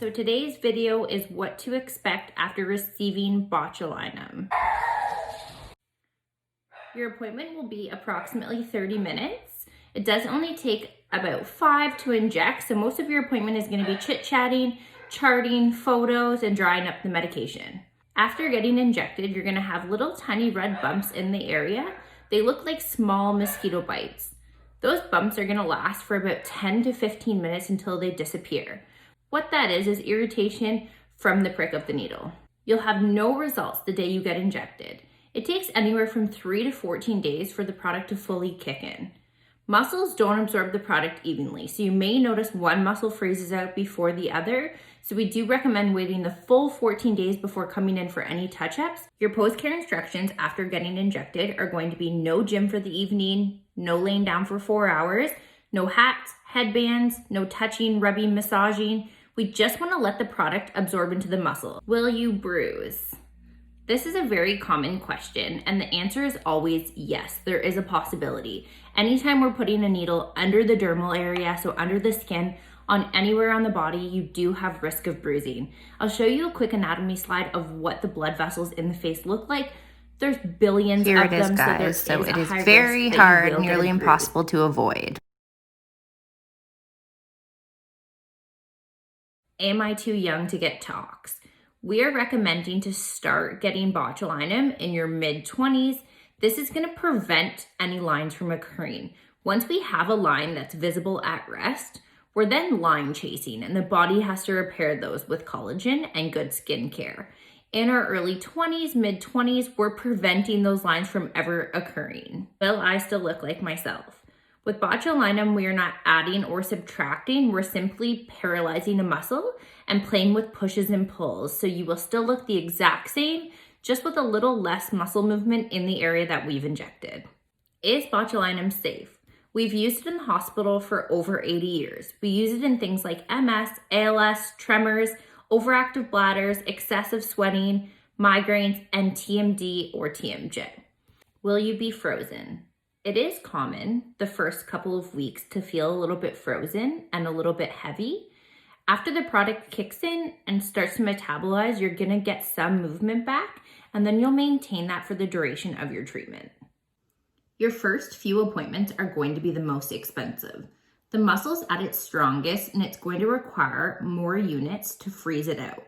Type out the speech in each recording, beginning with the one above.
So today's video is what to expect after receiving botulinum. Your appointment will be approximately 30 minutes. It does only take about 5 to inject, so most of your appointment is going to be chit-chatting, charting, photos, and drying up the medication. After getting injected, you're going to have little tiny red bumps in the area. They look like small mosquito bites. Those bumps are going to last for about 10 to 15 minutes until they disappear. What that is irritation from the prick of the needle. You'll have no results the day you get injected. It takes anywhere from 3 to 14 days for the product to fully kick in. Muscles don't absorb the product evenly, so you may notice one muscle freezes out before the other, so we do recommend waiting the full 14 days before coming in for any touch-ups. Your post-care instructions after getting injected are going to be no gym for the evening, no laying down for 4 hours, no hats, headbands, no touching, rubbing, massaging. We just want to let the product absorb into the muscle. Will you bruise? This is a very common question, and the answer is always yes, there is a possibility. Anytime we're putting a needle under the dermal area, so under the skin, on anywhere on the body, you do have risk of bruising. I'll show you a quick anatomy slide of what the blood vessels in the face look like. There's billions of them. Here it is, guys. So it is very hard, nearly impossible to avoid. Am I too young to get tox? We are recommending to start getting botulinum in your mid-20s. This is going to prevent any lines from occurring. Once we have a line that's visible at rest, we're then line chasing, and the body has to repair those with collagen and good skincare. In our early 20s, mid-20s, we're preventing those lines from ever occurring. Will I still look like myself? With botulinum, we are not adding or subtracting, we're simply paralyzing a muscle and playing with pushes and pulls. So you will still look the exact same, just with a little less muscle movement in the area that we've injected. Is botulinum safe? We've used it in the hospital for over 80 years. We use it in things like MS, ALS, tremors, overactive bladders, excessive sweating, migraines, and TMD or TMJ. Will you be frozen? It is common the first couple of weeks to feel a little bit frozen and a little bit heavy. After the product kicks in and starts to metabolize, you're gonna get some movement back, and then you'll maintain that for the duration of your treatment. Your first few appointments are going to be the most expensive. The muscle's at its strongest, and it's going to require more units to freeze it out.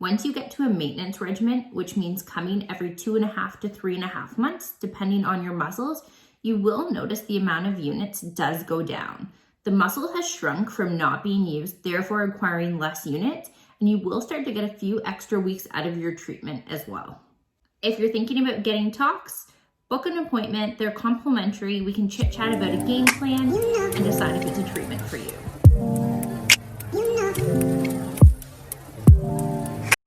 Once you get to a maintenance regimen, which means coming every 2.5 to 3.5 months, depending on your muscles, you will notice the amount of units does go down. The muscle has shrunk from not being used, therefore requiring less units, and you will start to get a few extra weeks out of your treatment as well. If you're thinking about getting tox, book an appointment. They're complimentary. We can chit-chat about a game plan and decide if it's a treatment for you.